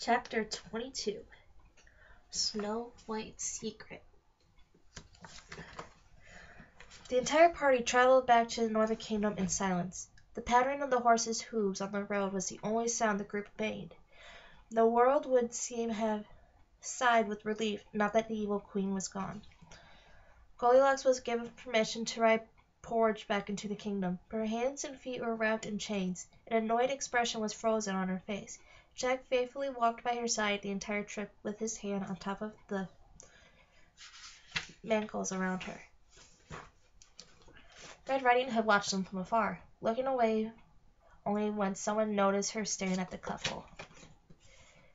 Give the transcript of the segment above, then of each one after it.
Chapter 22 Snow White's Secret. The entire party traveled back to the Northern Kingdom in silence. The pattering of the horses' hooves on the road was the only sound the group made. The world would seem to have sighed with relief now that the evil queen was gone. Goldilocks was given permission to ride Porridge back into the kingdom, but her hands and feet were wrapped in chains. An annoyed expression was frozen on her face. Jack faithfully walked by her side the entire trip with his hand on top of the manacles around her. Red Riding Hood watched them from afar, looking away only when someone noticed her staring at the couple.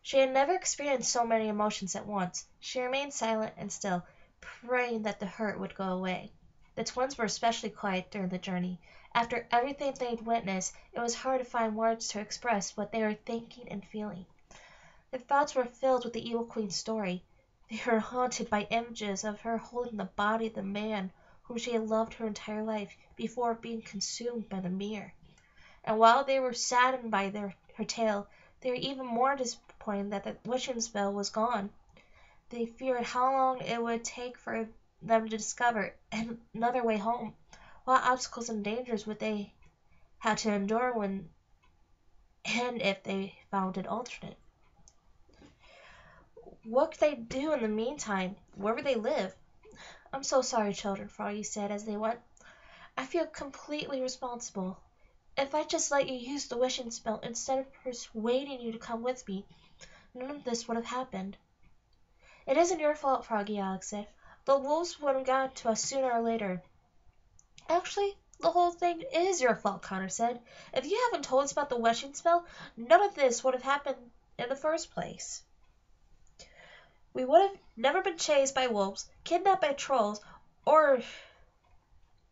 She had never experienced so many emotions at once. She remained silent and still, praying that the hurt would go away. The twins were especially quiet during the journey. After everything they'd witnessed, it was hard to find words to express what they were thinking and feeling. Their thoughts were filled with the evil queen's story. They were haunted by images of her holding the body of the man whom she had loved her entire life before being consumed by the mirror. And while they were saddened by her tale, they were even more disappointed that the wishing spell was gone. They feared how long it would take for them to discover another way home. What obstacles and dangers would they have to endure when and if they found an alternate? What could they do in the meantime? Where would they live? "I'm so sorry, children," Froggy said as they went. "I feel completely responsible. If I just let you use the wishing spell instead of persuading you to come with me, none of this would have happened." "It isn't your fault, Froggy," Alex said. "The wolves would have gotten to us sooner or later." "Actually, the whole thing is your fault," Connor said. "If you hadn't told us about the wishing spell, none of this would have happened in the first place. We would have never been chased by wolves, kidnapped by trolls, or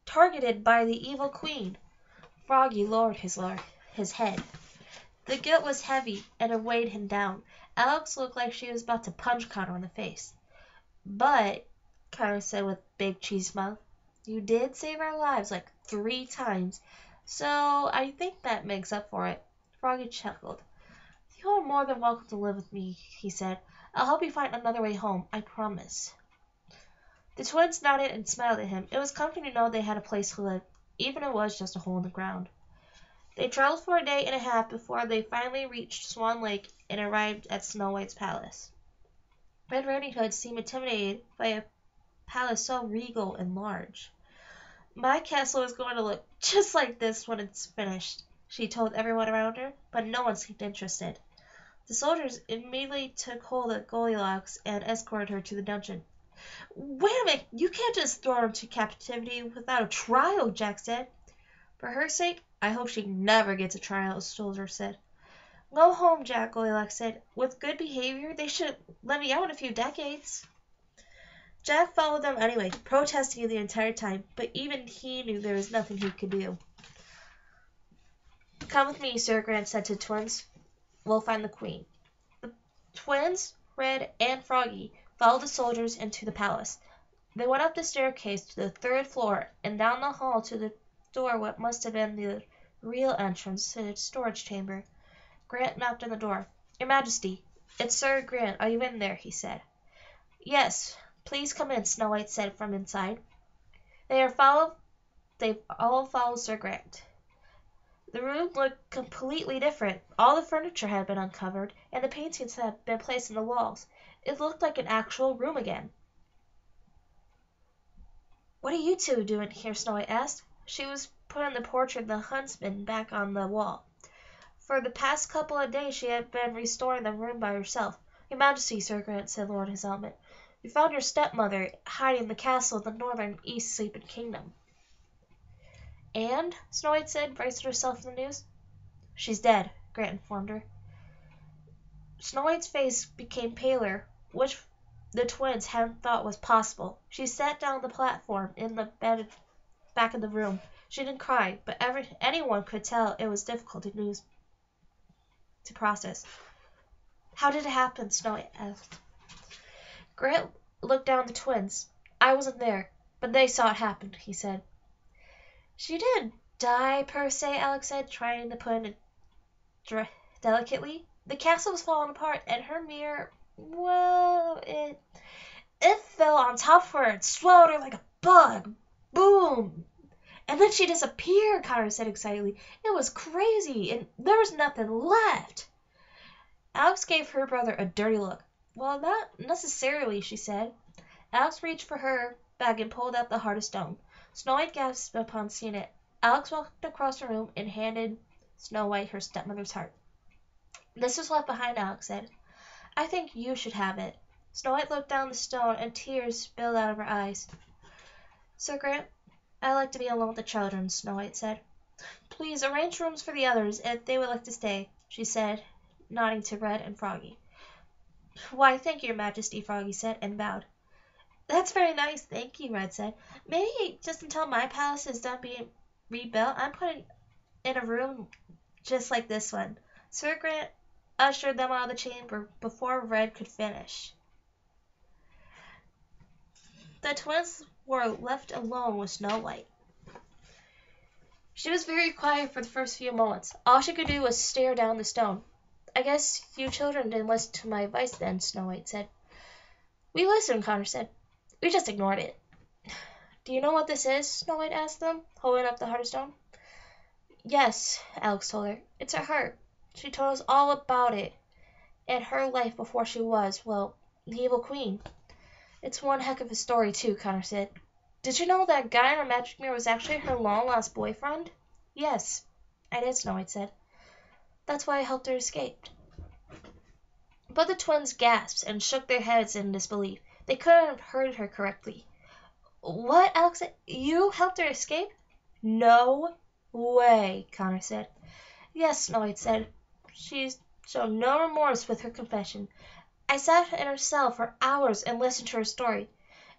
targeted by the evil queen." Froggy lowered his head. The guilt was heavy, and it weighed him down. Alex looked like she was about to punch Connor in the face. "But," Connor said with a big cheesy smile, "you did save our lives like 3 times, so I think that makes up for it." Froggy chuckled. "You are more than welcome to live with me," he said. "I'll help you find another way home, I promise." The twins nodded and smiled at him. It was comforting to know they had a place to live, even if it was just a hole in the ground. They traveled for a day and a half before they finally reached Swan Lake and arrived at Snow White's palace. Red Riding Hood seemed intimidated by a palace so regal and large. "My castle is going to look just like this when it's finished," she told everyone around her, but no one seemed interested. The soldiers immediately took hold of Goldilocks and escorted her to the dungeon. "Wait a minute, you can't just throw her into captivity without a trial," Jack said. "For her sake, I hope she never gets a trial," the soldier said. "Go home, Jack," Goldilocks said. "With good behavior, they should let me out in a few decades." Jack followed them anyway, protesting the entire time, but even he knew there was nothing he could do. "Come with me," Sir Grant said to the twins. "We'll find the queen." The twins, Red and Froggy, followed the soldiers into the palace. They went up the staircase to the 3rd floor and down the hall to the door what must have been the real entrance to the storage chamber. Grant knocked on the door. "Your Majesty, it's Sir Grant. Are you in there?" he said. "Yes, please come in," Snow White said from inside. They all followed Sir Grant. The room looked completely different. All the furniture had been uncovered, and the paintings had been placed on the walls. It looked like an actual room again. "What are you two doing here?" Snow White asked. She was putting the portrait of the huntsman back on the wall. For the past couple of days she had been restoring the room by herself. "Your Majesty," Sir Grant said, lowering his helmet, "we found your stepmother hiding in the castle of the northern East Sleeping Kingdom." "And?" Snow White said, bracing herself for the news. "She's dead," Grant informed her. Snow White's face became paler, which the twins hadn't thought was possible. She sat down on the platform in the bed back of the room. She didn't cry, but anyone could tell it was difficult news to process. "How did it happen?" Snow White asked. Grant looked down at the twins. "I wasn't there, but they saw it happen," he said. "She didn't die, per se," Alex said, trying to put it delicately. The castle was falling apart, and her mirror, well, it fell on top of her and swallowed her like a bug. Boom! And then she disappeared, Connor said excitedly. It was crazy, and there was nothing left. Alex gave her brother a dirty look. Well, not necessarily, she said. Alex reached for her bag and pulled out the heart of stone. Snow White gasped upon seeing it. Alex walked across the room and handed Snow White her stepmother's heart. This was left behind, Alex said. I think you should have it. Snow White looked down the stone and tears spilled out of her eyes. Sir Grant, I like to be alone with the children, Snow White said. Please arrange rooms for the others if they would like to stay, she said, nodding to Red and Froggy. Why, thank you, Your Majesty, Froggy said, and bowed. That's very nice, thank you, Red said. Maybe just until my palace is done being rebuilt, I'm putting in a room just like this one. Sir Grant ushered them out of the chamber before Red could finish. The twins were left alone with Snow White. She was very quiet for the first few moments. All she could do was stare down the stone. I guess you children didn't listen to my advice then, Snow White said. We listened, Connor said. We just ignored it. Do you know what this is? Snow White asked them, holding up the heart of stone. Yes, Alex told her. It's her heart. She told us all about it and her life before she was, well, the evil queen. It's one heck of a story, too, Connor said. Did you know that guy in her magic mirror was actually her long-lost boyfriend? Yes, I did, Snow White said. That's why I helped her escape. But the twins gasped and shook their heads in disbelief. They couldn't have heard her correctly. What, Alex said? You helped her escape? No way, Connor said. Yes, Snow White said. She showed no remorse with her confession. I sat in her cell for hours and listened to her story.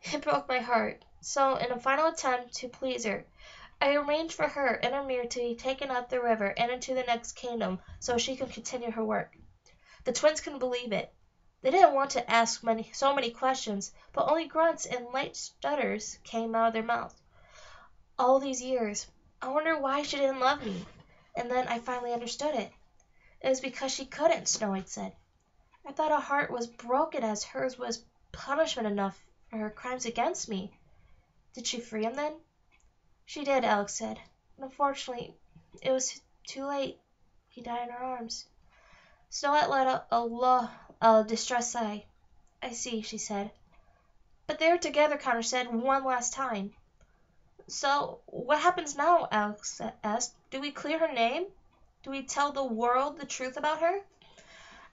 It broke my heart. So, in a final attempt to please her, I arranged for her and her mirror to be taken up the river and into the next kingdom so she could continue her work. The twins couldn't believe it. They didn't want to ask so many questions, but only grunts and light stutters came out of their mouths. All these years, I wonder why she didn't love me. And then I finally understood it. It was because she couldn't, Snow White said. I thought her heart was broken as hers was punishment enough for her crimes against me. Did she free him then? She did, Alex said. But unfortunately, it was too late. He died in her arms. Snow White let out a distressed sigh. I see, she said. But they were together, Connor said, one last time. So, what happens now? Alex asked. Do we clear her name? Do we tell the world the truth about her?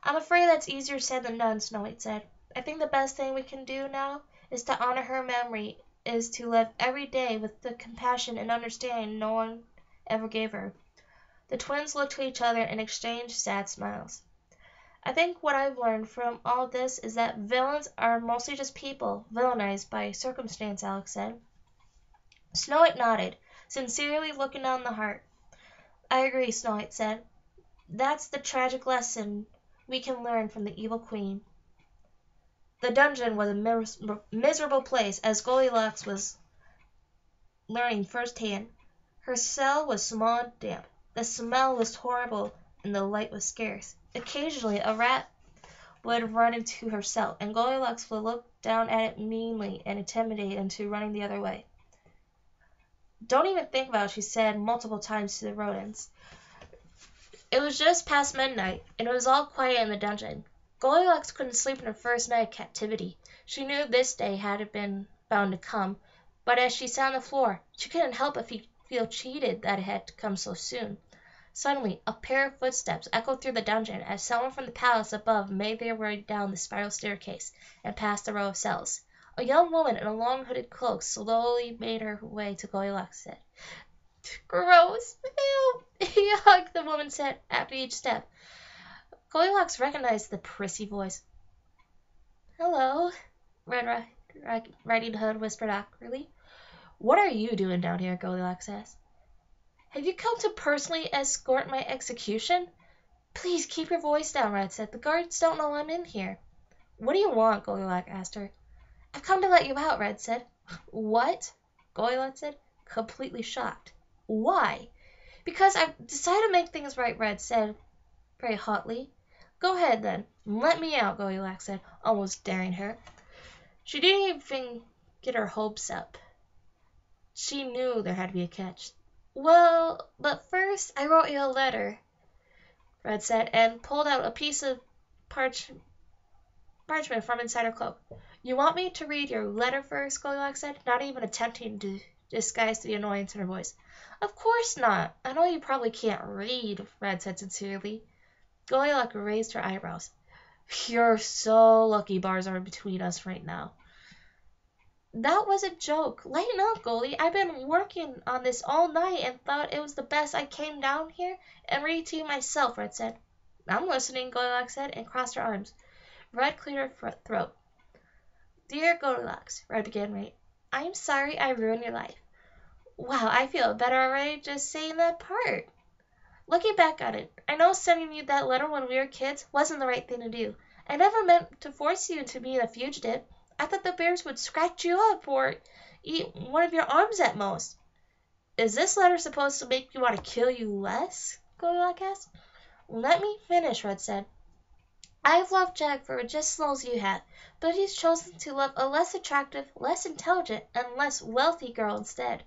I'm afraid that's easier said than done, Snow White said. I think the best thing we can do now is to honor her memory, is to live every day with the compassion and understanding no one ever gave her. The twins looked to each other and exchanged sad smiles. I think what I've learned from all this is that villains are mostly just people, villainized by circumstance, Alex said. Snow White nodded, sincerely looking down the heart. I agree, Snow White said. That's the tragic lesson we can learn from the evil queen. The dungeon was a miserable place, as Goldilocks was learning firsthand. Her cell was small and damp. The smell was horrible, and the light was scarce. Occasionally, a rat would run into her cell, and Goldilocks would look down at it meanly and intimidate into running the other way. Don't even think about it, she said multiple times to the rodents. It was just past midnight, and it was all quiet in the dungeon. Goldilocks couldn't sleep in her first night of captivity. She knew this day had been bound to come, but as she sat on the floor, she couldn't help but feel cheated that it had come so soon. Suddenly, a pair of footsteps echoed through the dungeon as someone from the palace above made their way down the spiral staircase and past the row of cells. A young woman in a long hooded cloak slowly made her way to Goldilocks' head. Gross! Yuck, the woman said after each step. Goldilocks recognized the prissy voice. Hello, Red Riding Hood whispered awkwardly. What are you doing down here? Goldilocks asked. Have you come to personally escort my execution? Please keep your voice down, Red said. The guards don't know I'm in here. What do you want? Goldilocks asked her. I've come to let you out, Red said. What? Goldilocks said, completely shocked. Why? Because I've decided to make things right, Red said very hotly. Go ahead then. Let me out, Goldilocks said, almost daring her. She didn't even get her hopes up. She knew there had to be a catch. Well, but first I wrote you a letter, Red said, and pulled out a piece of parchment from inside her cloak. You want me to read your letter first? Goldilocks said, not even attempting to disguise the annoyance in her voice. Of course not. I know you probably can't read, Red said sincerely. Goldilocks raised her eyebrows. You're so lucky bars are between us right now. That was a joke. Lighten up, Goldie. I've been working on this all night and thought it was the best. I came down here and read it to you myself, Red said. I'm listening, Goldilocks said, and crossed her arms. Red cleared her throat. Dear Goldilocks, Red began right. I'm sorry I ruined your life. Wow, I feel better already just saying that part. Looking back on it, I know sending you that letter when we were kids wasn't the right thing to do. I never meant to force you into being a fugitive. I thought the bears would scratch you up or eat one of your arms at most. Is this letter supposed to make you want to kill you less? Goldilocks asked. Let me finish, Red said. I've loved Jack for just as long as you have, but he's chosen to love a less attractive, less intelligent, and less wealthy girl instead.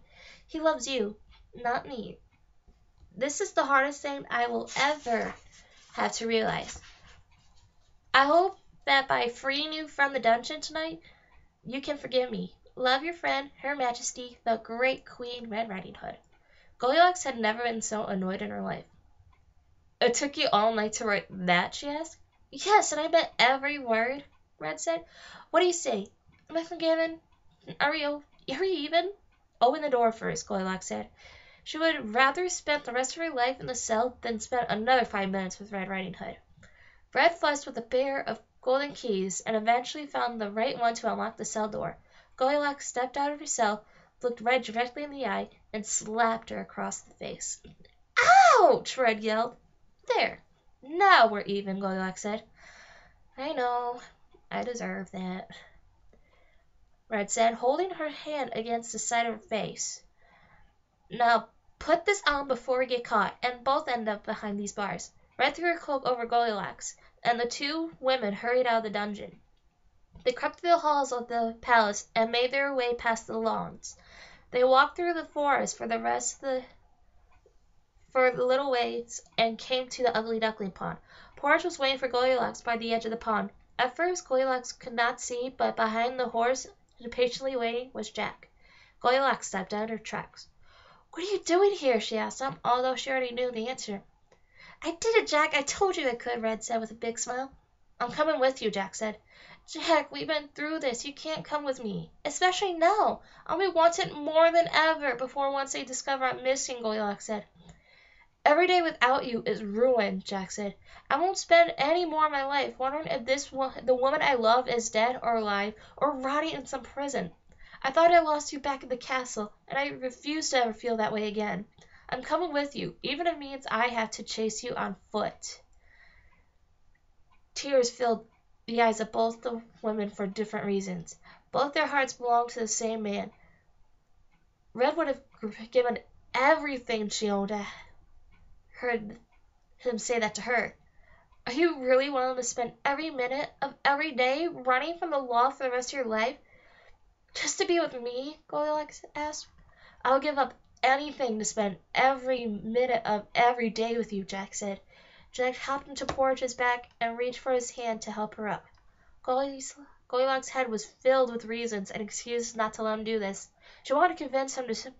He loves you, not me. This is the hardest thing I will ever have to realize. I hope that by freeing you from the dungeon tonight, you can forgive me. Love your friend, Her Majesty, the Great Queen Red Riding Hood. Goldilocks had never been so annoyed in her life. It took you all night to write that, she asked. Yes, and I meant every word, Red said. What do you say? Am I forgiven? Are we even? Open the door first, Goldilocks said. She would rather spend the rest of her life in the cell than spend another 5 minutes with Red Riding Hood. Red fussed with a pair of golden keys and eventually found the right one to unlock the cell door. Goldilocks stepped out of her cell, looked Red directly in the eye, and slapped her across the face. Ouch! Red yelled. There. Now we're even, Goldilocks said. I know. I deserve that, Red said, holding her hand against the side of her face. Now put this on before we get caught, and both end up behind these bars. Red threw her cloak over Goldilocks, and the two women hurried out of the dungeon. They crept through the halls of the palace and made their way past the lawns. They walked through the forest for the little ways and came to the ugly duckling pond. Porridge was waiting for Goldilocks by the edge of the pond. At first Goldilocks could not see, but behind the horse, impatiently waiting, was Jack. Goldilocks stepped out of her tracks. What are you doing here? She asked him, although she already knew the answer. I did it, Jack. I told you I could, Red said with a big smile. I'm coming with you, Jack said. Jack, we've been through this. You can't come with me. Especially now. I'll be wanted more than ever before once they discover I'm missing, Goldilocks said. Every day without you is ruined, Jack said. I won't spend any more of my life wondering if the woman I love is dead or alive or rotting in some prison. I thought I lost you back at the castle, and I refuse to ever feel that way again. I'm coming with you, even if it means I have to chase you on foot. Tears filled the eyes of both the women for different reasons. Both their hearts belonged to the same man. Red would have given everything she owned to heard him say that to her. Are you really willing to spend every minute of every day running from the law for the rest of your life just to be with me? Goldilocks asked. I'll give up anything to spend every minute of every day with you, Jack said. Jack hopped into Porridge's back and reached for his hand to help her up. Goldilocks' head was filled with reasons and excuses not to let him do this. She wanted to convince him to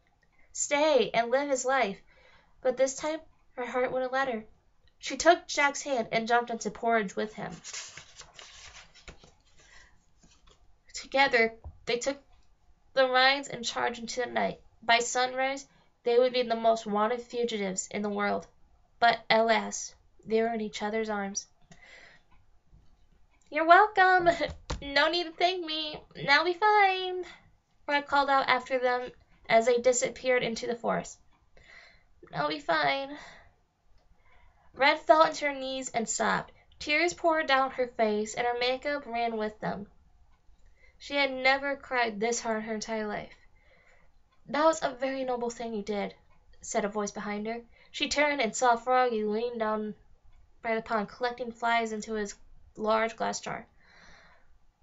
stay and live his life, but this time her heart wouldn't let her. She took Jack's hand and jumped into Porridge with him. Together, they took the reins and charged into the night. By sunrise, they would be the most wanted fugitives in the world. But, alas, they were in each other's arms. You're welcome! No need to thank me. Now I'll be fine! Red called out after them as they disappeared into the forest. I'll be fine. Red fell into her knees and sobbed. Tears poured down her face, and her makeup ran with them. She had never cried this hard in her entire life. That was a very noble thing you did, said a voice behind her. She turned and saw Froggy leaning down by the pond, collecting flies into his large glass jar.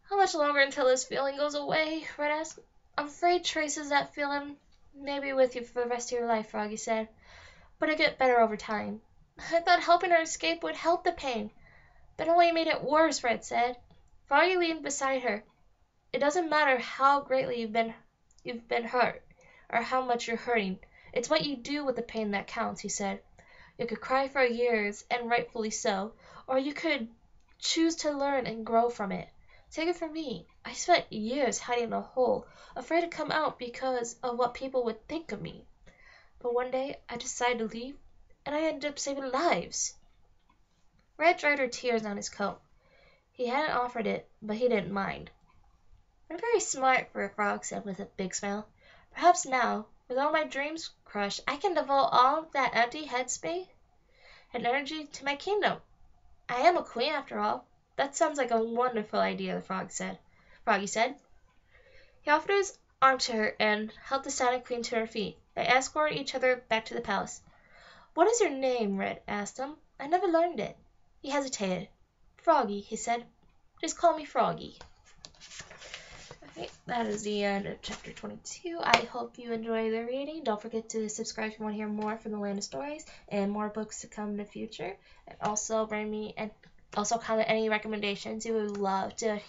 How much longer until this feeling goes away? Red asked. I'm afraid traces that feeling may be with you for the rest of your life, Froggy said, but it'll get better over time. I thought helping her escape would help the pain, but it only made it worse, Red said. Froggy leaned beside her. It doesn't matter how greatly you've been hurt, or how much you're hurting. It's what you do with the pain that counts, he said. You could cry for years, and rightfully so, or you could choose to learn and grow from it. Take it from me. I spent years hiding in a hole, afraid to come out because of what people would think of me. But one day I decided to leave, and I ended up saving lives. Red dried her tears on his coat. He hadn't offered it, but he didn't mind. "You're very smart for a frog," said with a big smile. "Perhaps now, with all my dreams crushed, I can devote all that empty headspace and energy to my kingdom. I am a queen after all." "That sounds like a wonderful idea," the Froggy said. He offered his arm to her and helped the Silent Queen to her feet. They escorted each other back to the palace. "What is your name?" Red asked him. "I never learned it." He hesitated. "Froggy," he said. "Just call me Froggy." Okay, that is the end of chapter 22. I hope you enjoy the reading. Don't forget to subscribe if you want to hear more from the Land of Stories and more books to come in the future. And also comment any recommendations you would love to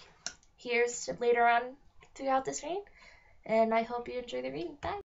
hear later on throughout this reading. And I hope you enjoy the reading. Bye.